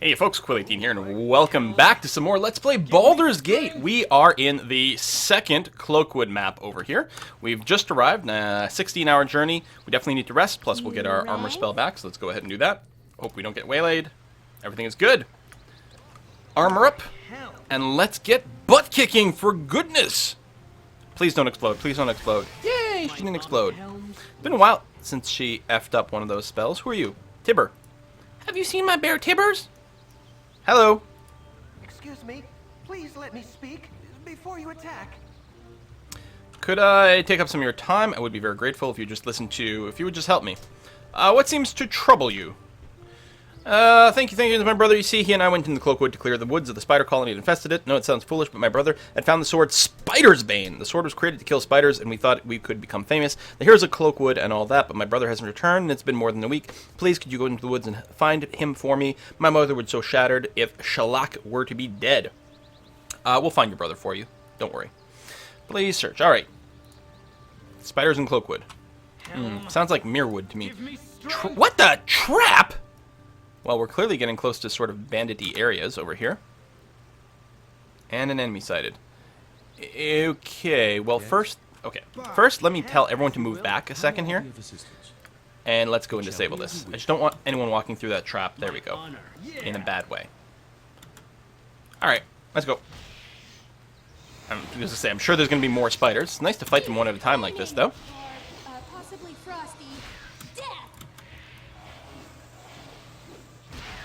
Hey folks, Quilly18 here, and welcome back to some more Let's Play Baldur's Gate. We are in the second Cloakwood map over here. We've just arrived, 16-hour journey. We definitely need to rest, plus we'll get our armor spell back, so let's go ahead and do that. Hope we don't get waylaid. Everything is good. Armor up, and let's get butt-kicking, for goodness! Please don't explode, please don't explode. Yay, she didn't explode. It's been a while since she effed up one of those spells. Who are you? Tiber. Have you seen my bear Tibers? Hello. Excuse me. Please let me speak before you attack. Could I take up some of your time? I would be very grateful if you would just help me. What seems to trouble you? Thank you, my brother. You see, he and I went into the Cloakwood to clear the woods of the spider colony that infested it. No, it sounds foolish, but my brother had found the sword Spider's Bane. The sword was created to kill spiders, and we thought we could become famous. The heroes of Cloakwood and all that, but my brother hasn't returned, and it's been more than a week. Please, could you go into the woods and find him for me? My mother would be so shattered if Shalak were to be dead. We'll find your brother for you. Don't worry. Please search. All right. Spiders in Cloakwood. Sounds like Mirwood to me. What the trap? Well, we're clearly getting close to sort of bandit-y areas over here. And an enemy sighted. Okay, well first let me tell everyone to move back a second here. And let's go and disable this. I just don't want anyone walking through that trap. There we go. In a bad way. Alright, let's go. I'm just gonna say, I'm sure there's gonna be more spiders. It's nice to fight them one at a time like this, though.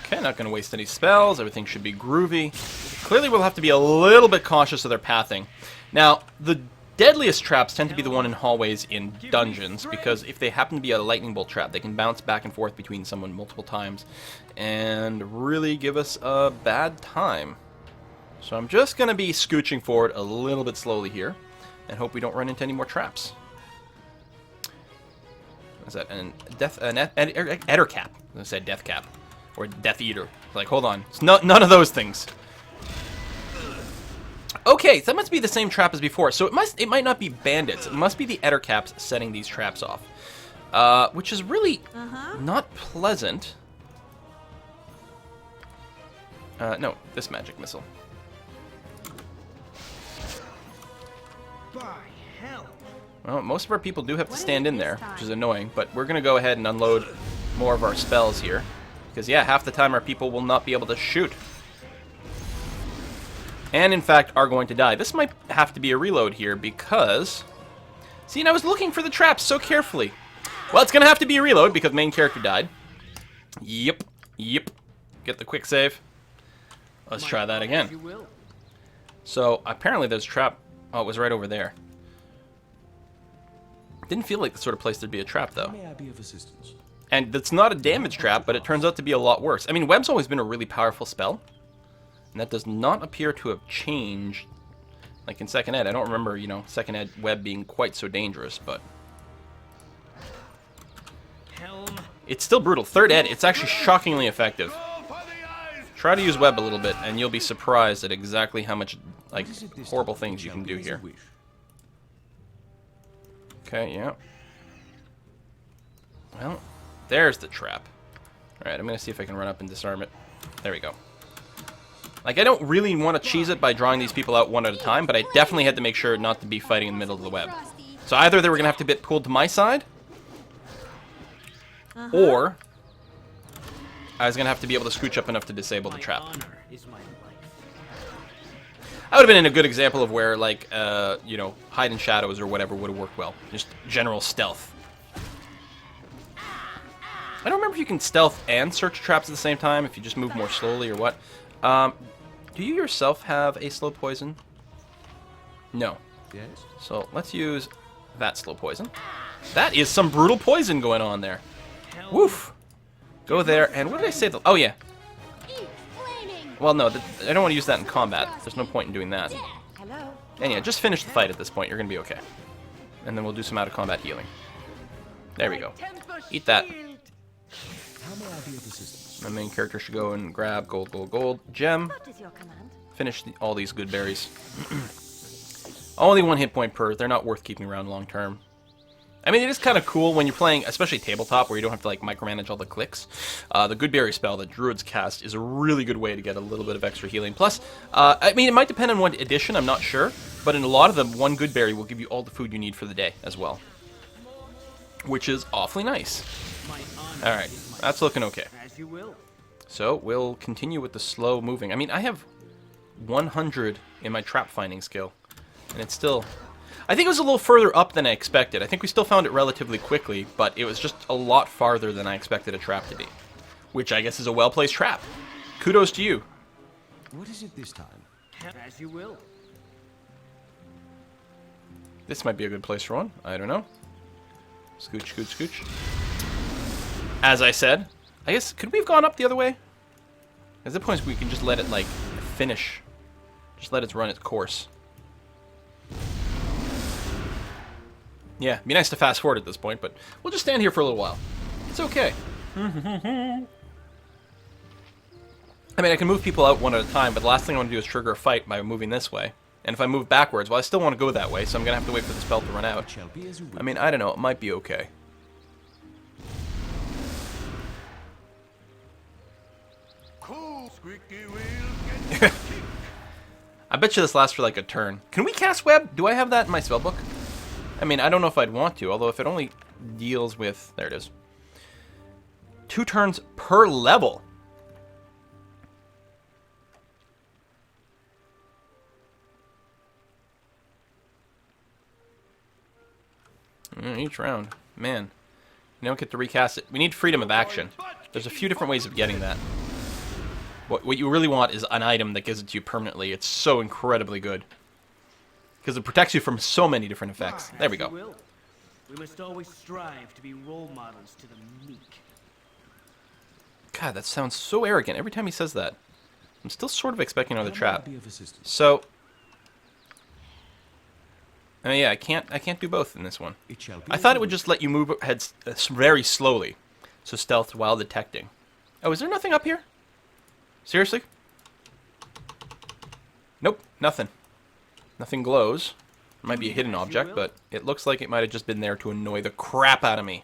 Okay, not going to waste any spells. Everything should be groovy. Clearly, we'll have to be a little bit cautious of their pathing. Now, the deadliest traps tend to be the one in hallways in dungeons, because if they happen to be a lightning bolt trap, they can bounce back and forth between someone multiple times and really give us a bad time. So I'm just going to be scooching forward a little bit slowly here and hope we don't run into any more traps. What's that? An Eder cap. I said death cap. Or Death Eater. Like, hold on. It's none of those things. Okay, so that must be the same trap as before. So it might not be bandits. It must be the Ettercaps setting these traps off. Which is really not pleasant. No, this magic missile. By hell. Well, most of our people do have to stand in there, which is annoying. But we're going to go ahead and unload more of our spells here. Because, yeah, half the time our people will not be able to shoot. And, in fact, are going to die. This might have to be a reload here because... See, and I was looking for the traps so carefully. Well, it's going to have to be a reload because main character died. Yep. Get the quick save. Let's try that again. So, apparently there's a trap... Oh, it was right over there. Didn't feel like the sort of place there'd be a trap, though. May I be of assistance? And it's not a damage trap, but it turns out to be a lot worse. I mean, web's always been a really powerful spell. And that does not appear to have changed. Like in second ed, I don't remember, you know, second ed web being quite so dangerous, but... It's still brutal. Third ed, it's actually shockingly effective. Try to use web a little bit, and you'll be surprised at exactly how much, like, horrible things you can do here. Okay, yeah. Well... There's the trap. Alright, I'm going to see if I can run up and disarm it. There we go. Like, I don't really want to cheese it by drawing these people out one at a time, but I definitely had to make sure not to be fighting in the middle of the web. So either they were going to have to get pulled to my side, or I was going to have to be able to scooch up enough to disable the trap. I would have been in a good example of where, like, you know, hide in shadows or whatever would have worked well. Just general stealth. I don't remember if you can stealth and search traps at the same time, if you just move more slowly or what. Do you yourself have a slow poison? No. Yes. So let's use that slow poison. That is some brutal poison going on there. Woof. Go there, and what did I say? Oh, yeah. Well, no, I don't want to use that in combat. There's no point in doing that. And yeah, just finish the fight at this point. You're going to be okay. And then we'll do some out-of-combat healing. There we go. Eat that. How may I be of assistance? My main character should go and grab gold. Gem. Finish all these good berries. Only one hit point per. They're not worth keeping around long term. I mean, it is kind of cool when you're playing, especially tabletop, where you don't have to like micromanage all the clicks. The Goodberry spell that Druids cast is a really good way to get a little bit of extra healing. Plus, I mean, it might depend on what edition, I'm not sure, but in a lot of them, one Goodberry will give you all the food you need for the day as well, which is awfully nice. All right, that's looking okay. As you will. So we'll continue with the slow moving. I mean, I have 100 in my trap finding skill, and it's still... I think it was a little further up than I expected. I think we still found it relatively quickly, but it was just a lot farther than I expected a trap to be. Which I guess is a well-placed trap. Kudos to you. What is it this time? As you will. This might be a good place for one. I don't know. Scooch, scooch, scooch. As I said, I guess, could we have gone up the other way? At that point, we can just let it, like, finish. Just let it run its course. Yeah, it'd be nice to fast forward at this point, but we'll just stand here for a little while. It's okay. I mean, I can move people out one at a time, but the last thing I want to do is trigger a fight by moving this way. And if I move backwards, well, I still want to go that way, so I'm going to have to wait for the spell to run out. Shall be as you will. I mean, I don't know, it might be okay. Cool. Squeaky wheel gets I bet you this lasts for like a turn. Can we cast web? Do I have that in my spellbook? I mean, I don't know if I'd want to, although if it only deals with... There it is. 2 turns per level. Each round. Man. You don't get to recast it. We need freedom of action. There's a few different ways of getting that. What you really want is an item that gives it to you permanently. It's so incredibly good. Because it protects you from so many different effects. There we As you go. will. We must always strive to be role models to the meek. God, that sounds so arrogant every time he says that. I'm still sort of expecting another How may I trap. be of assistance? So... yeah, I can't do both in this one. It shall be I as thought you it would will. just let you move ahead very slowly. So stealth while detecting. Oh, is there nothing up here? Seriously? Nope, nothing. Nothing glows. It might be a hidden object, but it looks like it might have just been there to annoy the crap out of me.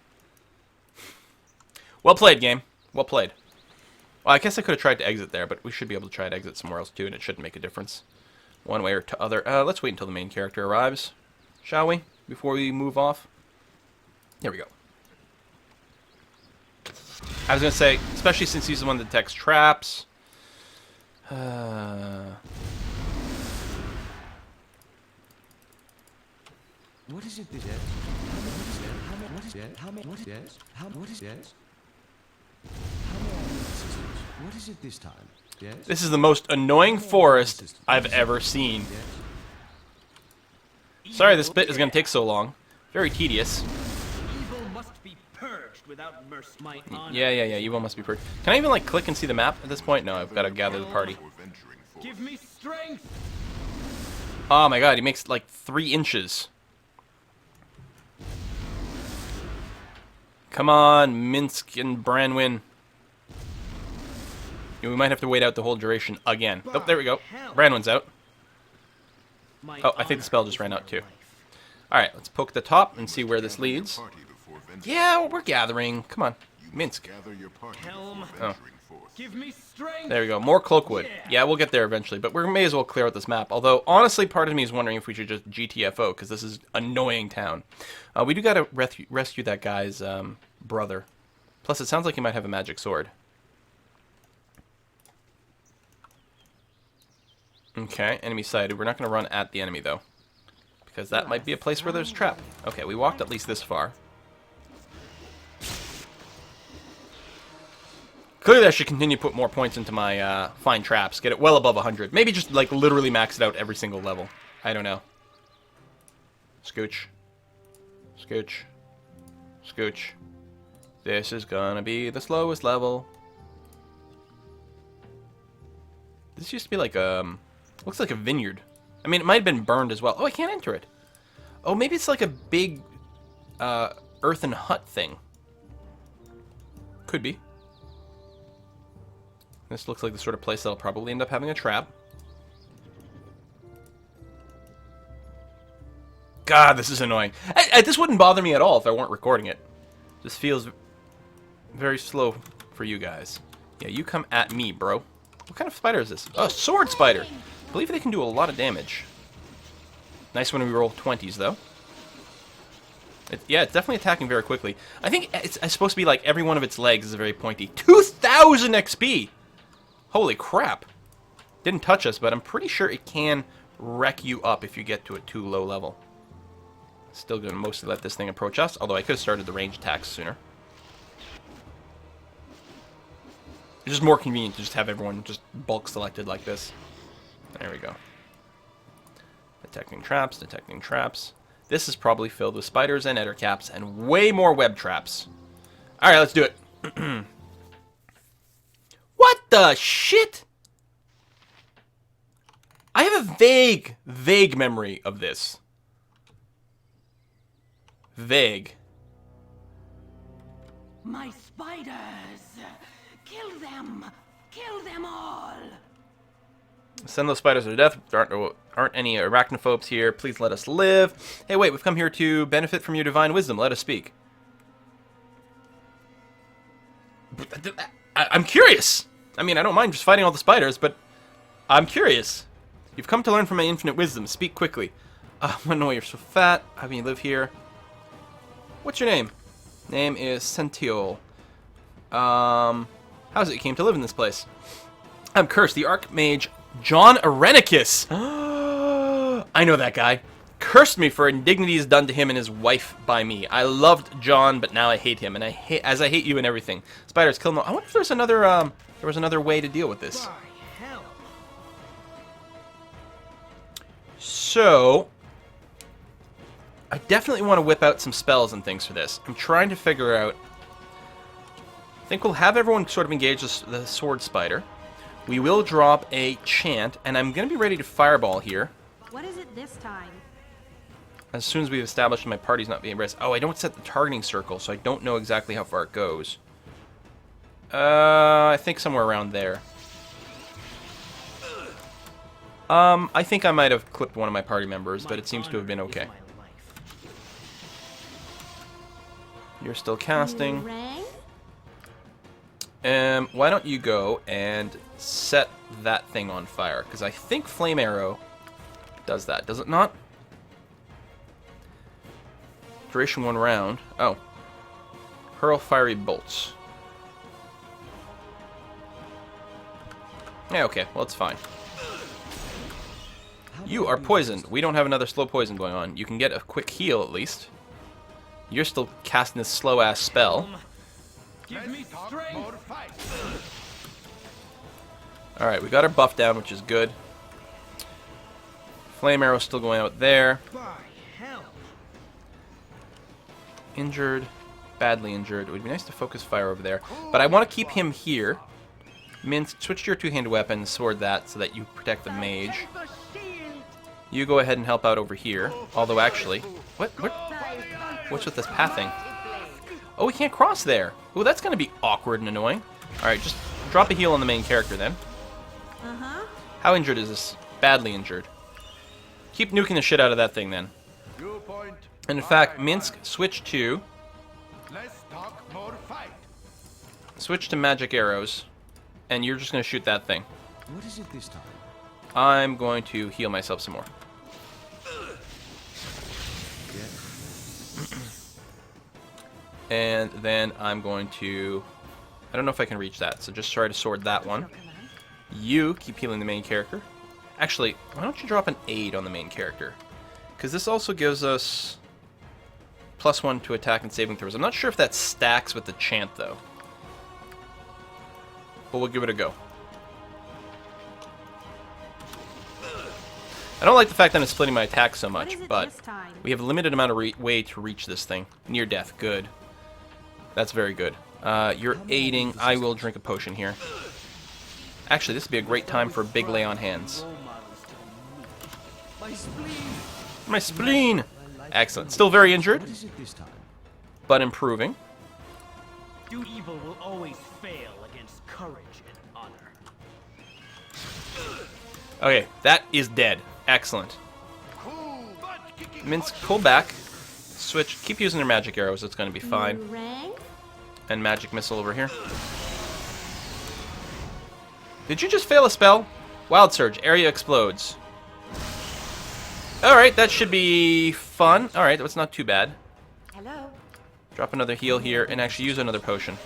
Well played, game. Well played. Well, I guess I could have tried to exit there, but we should be able to try to exit somewhere else too, and it shouldn't make a difference. One way or to other. Let's wait until the main character arrives, shall we? Before we move off. Here we go. I was going to say, especially since he's the one that detects traps. What is it this is? What is it? How what is it? How what is it? How may I be of assistance? What is it this time? Yes. This is the most annoying forest I've ever seen. Sorry this bit is going to take so long. Very tedious. Evil must be purged without mercy. My honor. Yeah, evil must be purged. Can I even, like, click and see the map at this point? No, I've got to gather the party. Give me strength. Oh my god, he makes, like, 3 inches. Come on, Minsk and Branwyn. We might have to wait out the whole duration again. Oh, there we go. Branwyn's out. My Oh, I think the spell just ran out too. Alright, let's poke the top and see where this leads. Yeah, we're gathering. Come on. Minsk. Helm. Oh. Give me strength. There we go. More Cloakwood. Yeah, we'll get there eventually, but we may as well clear out this map. Although, honestly, part of me is wondering if we should just GTFO, because this is annoying town. We do gotta rescue that guy's brother. Plus, it sounds like he might have a magic sword. Okay, enemy sighted. We're not going to run at the enemy, though. Because that might be a place where there's a trap. Okay, we walked at least this far. Clearly, I should continue to put more points into my find traps. Get it well above 100. Maybe just, like, literally max it out every single level. I don't know. Scooch. Scooch. Scooch. This is gonna be the slowest level. This used to be like looks like a vineyard. I mean, it might have been burned as well. Oh, I can't enter it. Oh, maybe it's like a big earthen hut thing. Could be. This looks like the sort of place that'll probably end up having a trap. God, this is annoying. This wouldn't bother me at all if I weren't recording it. This feels very slow for you guys. Yeah, you come at me, bro. What kind of spider is this? Oh, sword spider. I believe they can do a lot of damage. Nice when we roll 20s, though. Yeah, it's definitely attacking very quickly. I think it's supposed to be like every one of its legs is very pointy. 2,000 XP! Holy crap. Didn't touch us, but I'm pretty sure it can wreck you up if you get to a too low level. Still going to mostly let this thing approach us, although I could have started the range attacks sooner. It's just more convenient to just have everyone just bulk selected like this. There we go. Detecting traps, detecting traps. This is probably filled with spiders and ettercaps and way more web traps. Alright, let's do it. What the shit? I have a vague memory of this. Vague. My spiders! Kill them! Kill them all! Send those spiders to death. There aren't any arachnophobes here. Please let us live. Hey, wait, we've come here to benefit from your divine wisdom. Let us speak. I'm curious. I mean, I don't mind just fighting all the spiders, but I'm curious. You've come to learn from my infinite wisdom. Speak quickly. I know you're so fat. How can you live here? What's your name? Name is Sentiol. How's it you came to live in this place? I'm cursed. The Archmage John Arenicus. I know that guy. Cursed me for indignities done to him and his wife by me. I loved John, but now I hate him, and I hate you and everything. Spiders kill him. I wonder if there's another there was another way to deal with this. By hell. So I definitely want to whip out some spells and things for this. I'm trying to figure out. I think we'll have everyone sort of engage the sword spider. We will drop a chant, and I'm going to be ready to fireball here. What is it this time? As soon as we've established my party's not being embraced. Oh, I don't set the targeting circle, so I don't know exactly how far it goes. I think somewhere around there. I think I might have clipped one of my party members, but it seems to have been okay. You're still casting. Why don't you go and set that thing on fire? Because I think Flame Arrow does that. Does it not? Duration 1 round. Oh. Hurl fiery bolts. Yeah, okay. Well, it's fine. You are poisoned. We don't have another slow poison going on. You can get a quick heal at least. You're still casting this slow-ass spell. Alright, we got our buff down, which is good. Flame arrow still going out there. By hell. Injured. Badly injured. It would be nice to focus fire over there. But I want to keep him here. Minsk, switch to your two-handed weapon, sword that, so that you protect the mage. You go ahead and help out over here. Although, actually... What's with this pathing? Oh, we can't cross there. Oh, that's going to be awkward and annoying. Alright, just drop a heal on the main character then. Uh-huh. How injured is this? Badly injured. Keep nuking the shit out of that thing then. And in fact, Minsk, switch to... Switch to magic arrows. And you're just going to shoot that thing. What is it this time? I'm going to heal myself some more. And then I'm going to... I don't know if I can reach that, so just try to sword that one. You keep healing the main character. Actually, why don't you drop an aid on the main character? Because this also gives us +1 to attack and saving throws. I'm not sure if that stacks with the chant, though. But we'll give it a go. I don't like the fact that I'm splitting my attack so much, but we have a limited amount of way to reach this thing. Near death, good. That's very good. You're aiding. I will drink a potion here. Actually, this would be a great time for a big lay on hands. My spleen! Excellent. Still very injured, What is it this time? but improving. Do evil will always fail against courage and honor. Okay, that is dead. Excellent. Minsk, pull back. Switch. Keep using their magic arrows. It's going to be fine. Rang? And magic missile over here. Did you just fail a spell? Wild Surge. Area explodes. Alright, that should be fun. Alright, that's not too bad. Hello? Drop another heal here and actually use another potion.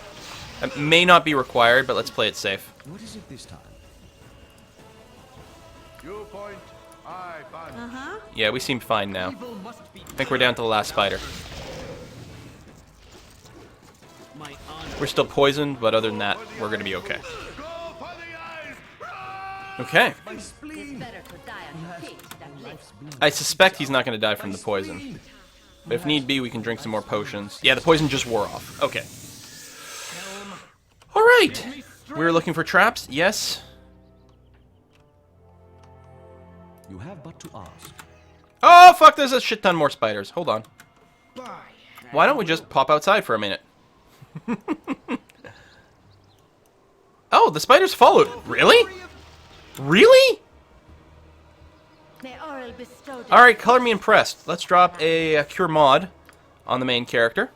It may not be required, but let's play it safe. What is it this time? You point, I punch. Uh-huh. Yeah, we seem fine now. Evil must be I think we're down to the last spider. my honor. We're still poisoned, but other than that, we're going to be okay. Okay. My spleen! Better to die on your feet than live. I suspect he's not going to die from the poison. But if need be, we can drink some more potions. Yeah, the poison just wore off. Okay. Alright. We were looking for traps. Yes. You have but to ask. Oh, fuck, there's a shit ton more spiders. Hold on. Why don't we just pop outside for a minute? Oh, the spiders followed. Really? Really? May Aurel bestow Alright, color me impressed. Let's drop a cure mod on the main character.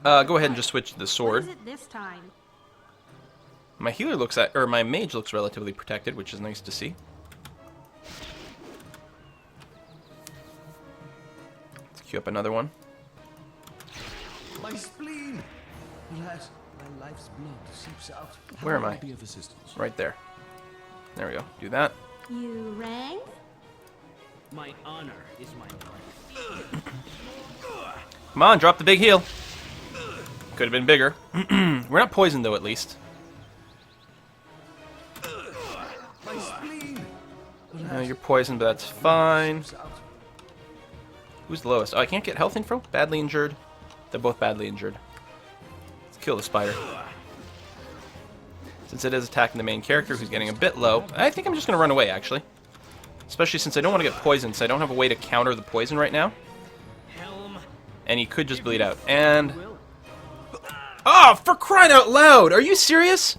Go ahead and just switch to the What sword. is it this time? My healer looks at, or my mage looks relatively protected, which is nice to see. Let's queue up another one. My spleen! Alas, my life's blood seeps out. How Where am may I? Be of assistance? Right there. There we go. Do that. You rang? My honor is my life. Come on, drop the big heal. Could have been bigger. We're not poisoned, though, at least. My spleen! You're poisoned, but that's fine. Seeps out. Who's the lowest? Oh, I can't get health info? Badly injured. They're both badly injured. Let's kill the spider. Since it is attacking the main character, who's getting a bit low, I think I'm just going to run away, actually. Especially since I don't want to get poisoned, so I don't have a way to counter the poison right now. Helm. And he could just bleed out. And... Oh, for crying out loud! Are you serious?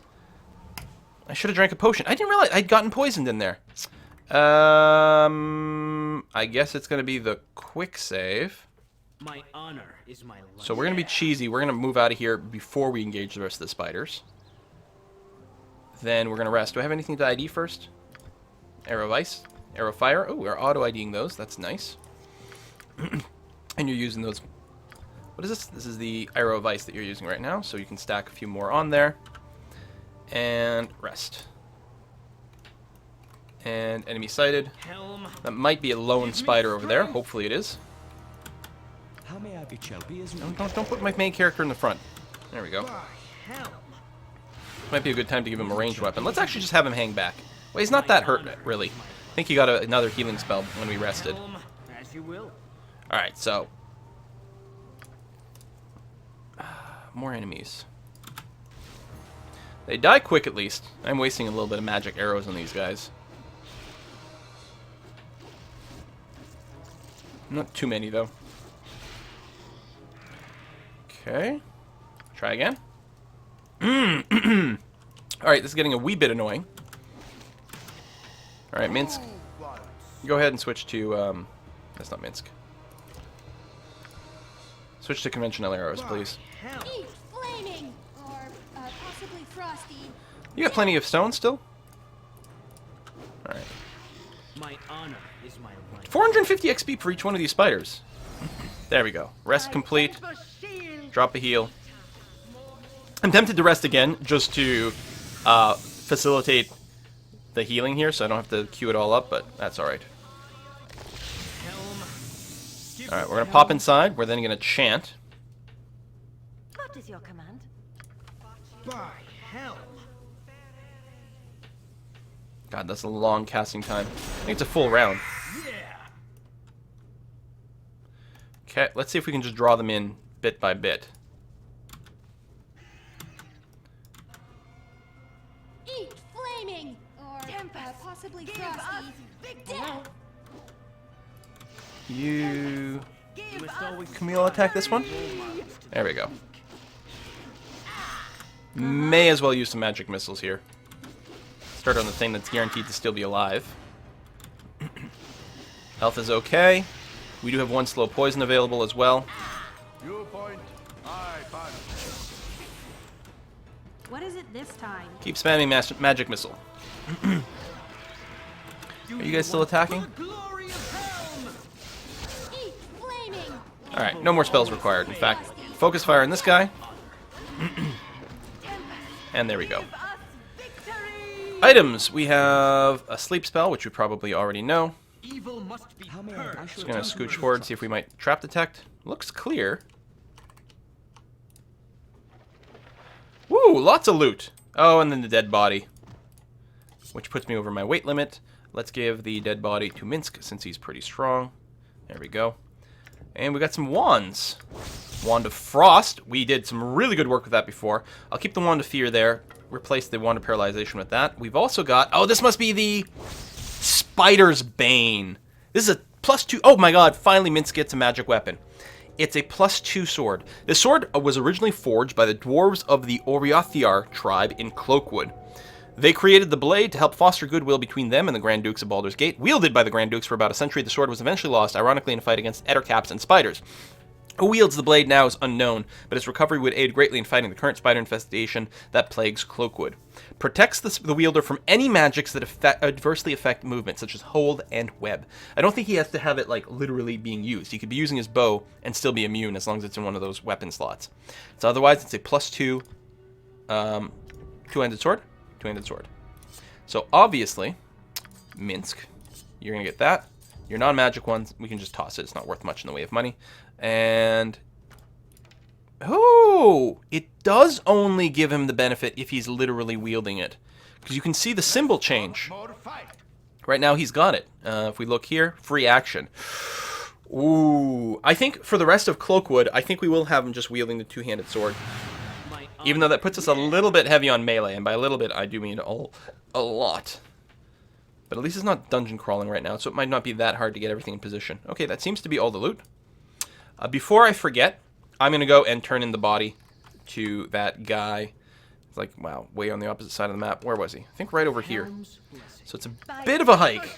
I should have drank a potion. I didn't realize I'd gotten poisoned in there. I guess it's going to be the quick save. My honor is my life. So we're going to be cheesy. We're going to move out of here before we engage the rest of the spiders. Then we're going to rest. Do I have anything to ID first? Arrow of Ice. Arrow of Fire. Oh, we're auto-IDing those. That's nice. And you're using those... What is this? This is the Arrow of Ice that you're using right now. So you can stack a few more on there. And rest. And enemy sighted. Helm. That might be a lone spider over there. Hopefully it is. How may I be Shelby as you Don't put my main character in the front. There we go. Helm. Might be a good time to give him a ranged weapon. Let's actually just have him hang back. Well, he's not that hurt, really. I think he got another healing spell when we rested. Helm. As you will. Alright, so... more enemies. They die quick, at least. I'm wasting a little bit of magic arrows on these guys. Not too many, though. Okay. Try again. Alright, this is getting a wee bit annoying. Alright, Minsk. Go ahead and switch to, that's not Minsk. Switch to conventional arrows, please. Eat flaming, or possibly frosty. You got plenty of stone still? Alright. My honor is my life. 450 XP for each one of these spiders. There we go. Rest complete. Drop a heal. I'm tempted to rest again, just to facilitate the healing here, so I don't have to queue it all up, but that's alright. Alright, we're going to pop inside. We're then going to chant. What is your command? By Helm. God, that's a long casting time. I think it's a full round. Yeah. Okay, let's see if we can just draw them in bit by bit. Eat flaming, or possibly frosty. Death. You... You must always Can we all attack this one? There we go. May as well use some magic missiles here. Start on the thing that's guaranteed to still be alive. Health is okay. We do have one slow poison available as well. You point, I punch. What is it this time? Keep spamming magic missile. Are you guys still attacking? Glory of Helm! Eat flaming! Alright, no more spells required. In fact, focus fire on this guy. And there we go. Items. We have a sleep spell, which you probably already know. Evil must be How may purged. I Just gonna scooch forward, see if we might trap detect. Looks clear. Woo, lots of loot. Oh, and then the dead body, which puts me over my weight limit. Let's give the dead body to Minsk, since he's pretty strong. There we go. And we got some wands. Wand of Frost. We did some really good work with that before. I'll keep the Wand of Fear there. Replace the Wand of Paralyzation with that. We've also got... Oh, this must be the Spider's Bane. This is a +2... Oh my god, finally Minsk gets a magic weapon. It's a +2 sword. This sword was originally forged by the dwarves of the Oriathiar tribe in Cloakwood. They created the blade to help foster goodwill between them and the Grand Dukes of Baldur's Gate. Wielded by the Grand Dukes for about a century, the sword was eventually lost, ironically, in a fight against ettercaps and spiders. Who wields the blade now is unknown, but its recovery would aid greatly in fighting the current spider infestation that plagues Cloakwood. Protects the wielder from any magics that adversely affect movement, such as hold and web. I don't think he has to have it, like, literally being used. He could be using his bow and still be immune as long as it's in one of those weapon slots. So otherwise, it's a +2 two-handed sword. Two-handed sword. So obviously, Minsk, you're going to get that. Your non-magic ones, we can just toss it. It's not worth much in the way of money. And... oh! It does only give him the benefit if he's literally wielding it. Because you can see the symbol change. More to fight. Right now he's got it. If we look here, free action. Ooh. I think for the rest of Cloakwood, I think we will have him just wielding the two-handed sword. Even though that puts us a little bit heavy on melee. And by a little bit, I do mean a lot. But at least it's not dungeon crawling right now, so it might not be that hard to get everything in position. Okay, that seems to be all the loot. Before I forget, I'm going to go and turn in the body to that guy. It's like, wow, way on the opposite side of the map. Where was he? I think right over here. So it's a bit of a hike.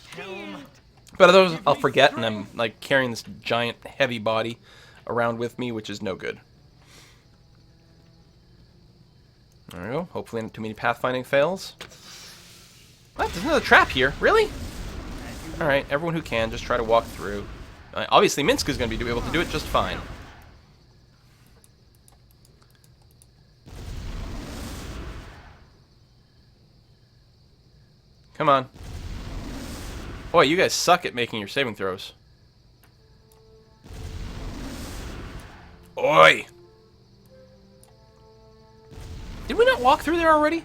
But otherwise, I'll forget, and I'm like carrying this giant, heavy body around with me, which is no good. There we go. Hopefully not too many pathfinding fails. What? There's another trap here. Really? Alright, everyone who can, just try to walk through. Obviously, Minsk is going to be able to do it just fine. Come on. Boy, you guys suck at making your saving throws. Oi! Did we not walk through there already?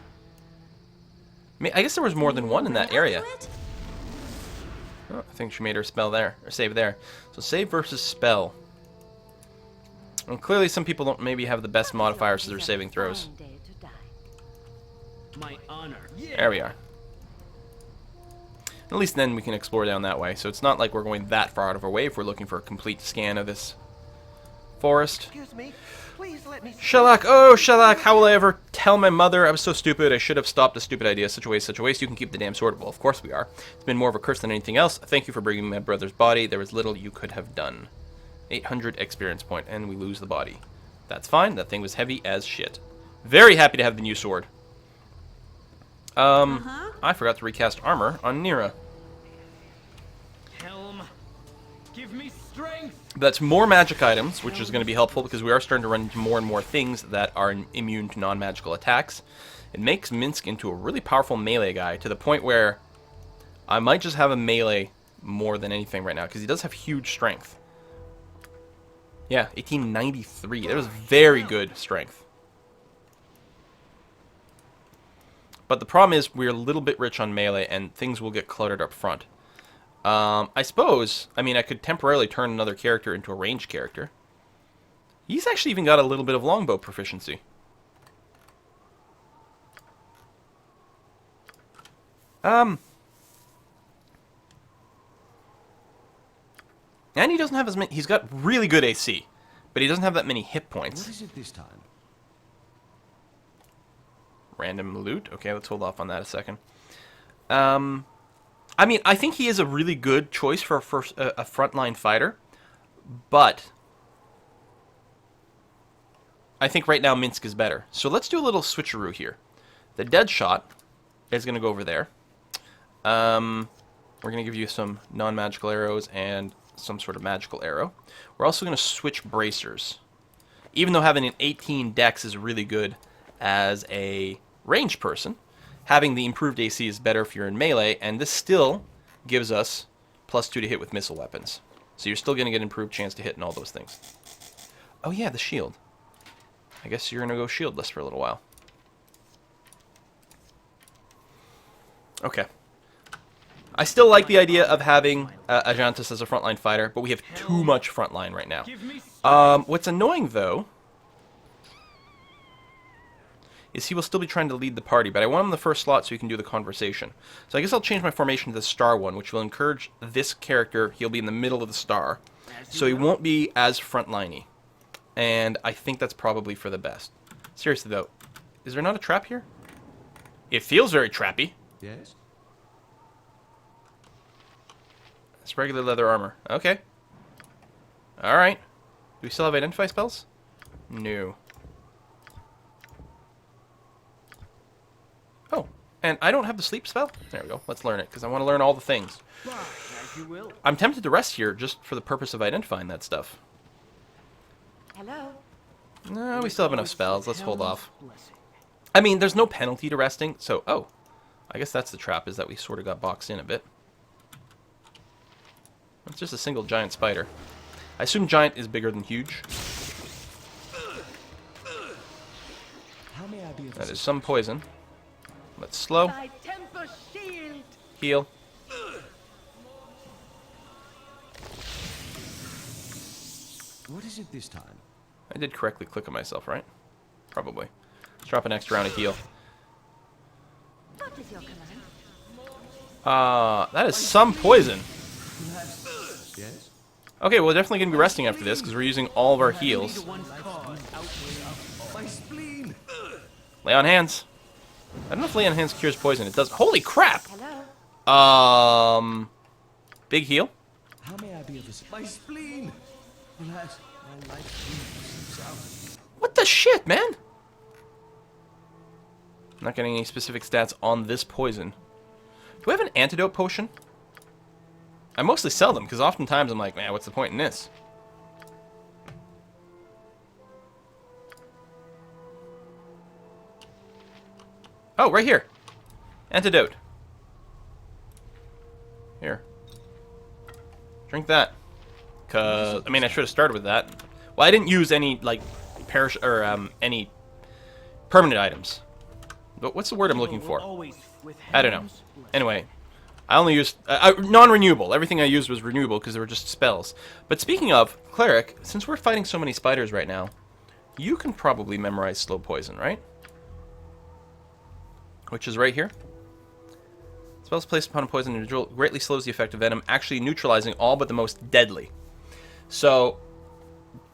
I guess there was more than one in that area. Oh, I think she made her spell there, or save there. So save versus spell. And clearly some people don't maybe have the best modifiers to their saving throws. My honor. There we are. At least then we can explore down that way. So it's not like we're going that far out of our way if we're looking for a complete scan of this forest. Excuse me. Please let me speak. Shellac, oh Shellac, how will I ever tell my mother I was so stupid? I should have stopped a stupid idea. Such a waste, such a waste. You can keep the damn sword. Well, of course we are. It's been more of a curse than anything else. Thank you for bringing me my brother's body. There was little you could have done. 800 experience point, and we lose the body. That's fine. That thing was heavy as shit. Very happy to have the new sword. I forgot to recast armor on Nira. Helm, give me strength. That's more magic items, which is going to be helpful because we are starting to run into more and more things that are immune to non-magical attacks. It makes Minsk into a really powerful melee guy to the point where I might just have a melee more than anything right now because he does have huge strength. Yeah, 1893. That was very good strength. But the problem is we're a little bit rich on melee and things will get cluttered up front. I suppose, I mean, I could temporarily turn another character into a ranged character. He's actually even got a little bit of longbow proficiency. And he doesn't have as many, he's got really good AC, but he doesn't have that many hit points. What is it this time? Random loot? Okay, let's hold off on that a second. I mean, I think he is a really good choice for a frontline fighter. But I think right now Minsk is better. So let's do a little switcheroo here. The dead shot is going to go over there. We're going to give you some non-magical arrows and some sort of magical arrow. We're also going to switch bracers. Even though having an 18 dex is really good as a ranged person, having the improved AC is better if you're in melee, and this still gives us +2 to hit with missile weapons. So you're still going to get improved chance to hit and all those things. Oh yeah, the shield. I guess you're going to go shieldless for a little while. Okay. I still like the idea of having Ajantis as a frontline fighter, but we have too much frontline right now. What's annoying, though, is he will still be trying to lead the party, but I want him in the first slot so he can do the conversation. So I guess I'll change my formation to the star one, which will encourage this character. He'll be in the middle of the star, so he won't be as frontliney. And I think that's probably for the best. Seriously, though, is there not a trap here? It feels very trappy. Yes? It's regular leather armor. Okay. Alright. Do we still have identify spells? No. Oh, and I don't have the sleep spell? There we go. Let's learn it, because I want to learn all the things. As you will. I'm tempted to rest here just for the purpose of identifying that stuff. Hello? No, we still have enough spells. Let's hold off. I mean, there's no penalty to resting, so... Oh. I guess that's the trap, is that we sort of got boxed in a bit. It's just a single giant spider. I assume giant is bigger than huge. How may I be of That is some poison. Let's slow. My temper shield! Heal. What is it this time? I did correctly click on myself, right? Probably. Let's drop an extra round of heal. What is your command? That is some poison. Yes? Okay, well, we're definitely going to be resting after this, because we're using all of our heals. My spleen! Lay on hands. I don't know if lay on hands cures poison. It does. Holy crap! Hello? Big heal. How may I be of assistance? My spleen! Alas, my life seems out. What the shit, man? I'm not getting any specific stats on this poison. Do I have an antidote potion? I mostly sell them, because oftentimes I'm like, man, what's the point in this? Oh, right here. Antidote. Here. Drink that. Cause, I mean, I should have started with that. Well, I didn't use any, like, any permanent items. But what's the word I'm looking for? I don't know. Anyway, I only used non-renewable. Everything I used was renewable because they were just spells. But speaking of cleric, since we're fighting so many spiders right now, you can probably memorize slow poison, right? Which is right here. Spells placed upon a poison individual greatly slows the effect of venom, actually neutralizing all but the most deadly. So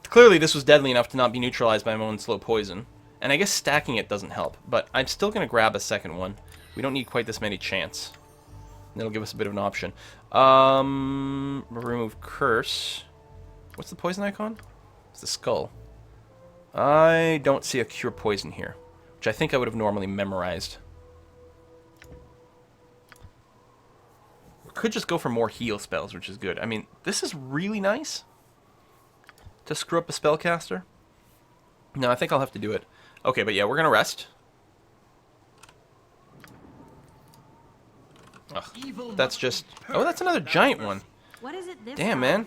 clearly this was deadly enough to not be neutralized by my own slow poison. And I guess stacking it doesn't help, but I'm still going to grab a second one. We don't need quite this many chance. That'll give us a bit of an option. Remove curse. What's the poison icon? It's the skull. I don't see a cure poison here, which I think I would have normally memorized. We could just go for more heal spells, which is good. I mean, this is really nice to screw up a spellcaster. No, I think I'll have to do it. Okay, but yeah, we're going to rest. Ugh, that's just... Oh, that's another giant one. What is it this Damn, time? man.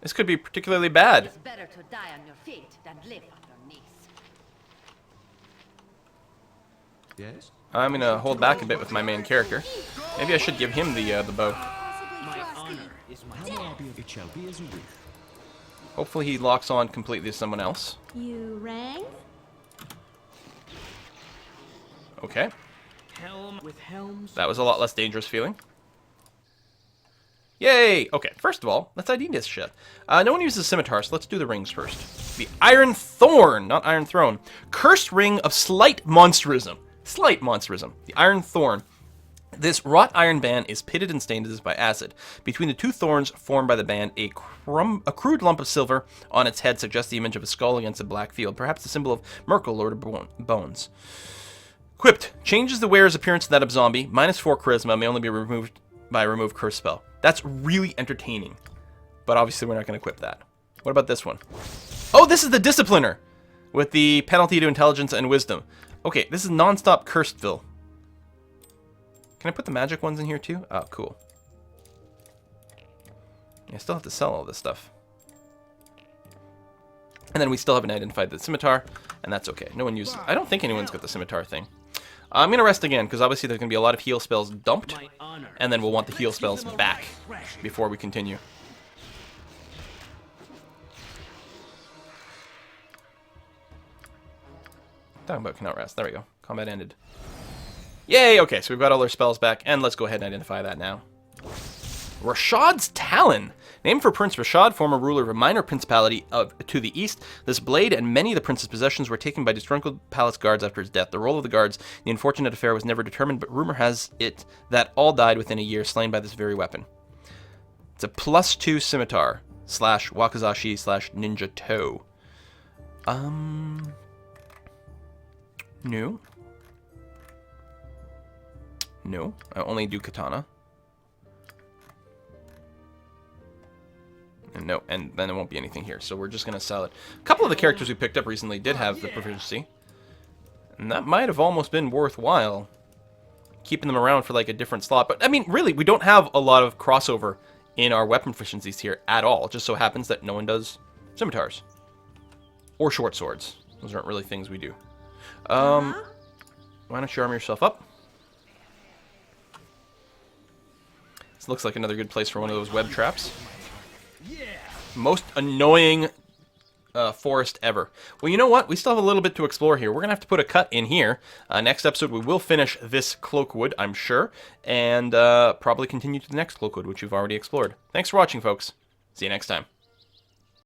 This could be particularly bad. It's better to die on your feet than live on your knees. Yes? I'm going to hold back a bit with my main character. Maybe I should give him the bow. My honor is my How may I be of... It shall be as you wish. Hopefully he locks on completely to someone else. You rang? Okay. helm with helms. That was a lot less dangerous feeling. Yay! Okay, first of all, let's ID this shit. No one uses scimitar, so let's do the rings first. The Iron Thorn, not Iron Throne. Cursed Ring of Slight Monsterism. Slight Monsterism. The Iron Thorn. This wrought iron band is pitted and stained as by acid. Between the two thorns formed by the band, a crude lump of silver on its head suggests the image of a skull against a black field, perhaps the symbol of Merkel, Lord of Bones. Quipped, changes the wearer's appearance to that of zombie. -4 charisma, may only be removed by a remove curse spell. That's really entertaining. But obviously we're not going to equip that. What about this one? Oh, this is the Discipliner! With the penalty to intelligence and wisdom. Okay, this is non-stop Cursed-ville. Can I put the magic ones in here too? Oh, cool. I still have to sell all this stuff. And then we still haven't identified the scimitar, and that's okay. No one uses... I don't think anyone's got the scimitar thing. I'm going to rest again, because obviously there's going to be a lot of heal spells dumped, and then we'll want the heal spells back before we continue. Talking about cannot rest. There we go. Combat ended. Yay! Okay, so we've got all our spells back, and let's go ahead and identify that now. Rashad's Talon! Named for Prince Rashad, former ruler of a minor principality to the east, this blade and many of the prince's possessions were taken by disgruntled palace guards after his death. The role of the guards, the unfortunate affair, was never determined, but rumor has it that all died within a year, slain by this very weapon. It's a +2 scimitar, / wakizashi / ninja toe. No. No, I only do katana. And no, and then there won't be anything here, so we're just going to sell it. A couple of the characters we picked up recently did have the proficiency. And that might have almost been worthwhile, keeping them around for like a different slot. But, I mean, really, we don't have a lot of crossover in our weapon proficiencies here at all. It just so happens that no one does scimitars. Or short swords. Those aren't really things we do. Why don't you arm yourself up? This looks like another good place for one of those web traps. Most annoying forest ever. Well, you know what? We still have a little bit to explore here. We're going to have to put a cut in here. Next episode, we will finish this Cloakwood, I'm sure, and probably continue to the next Cloakwood, which we've already explored. Thanks for watching, folks. See you next time.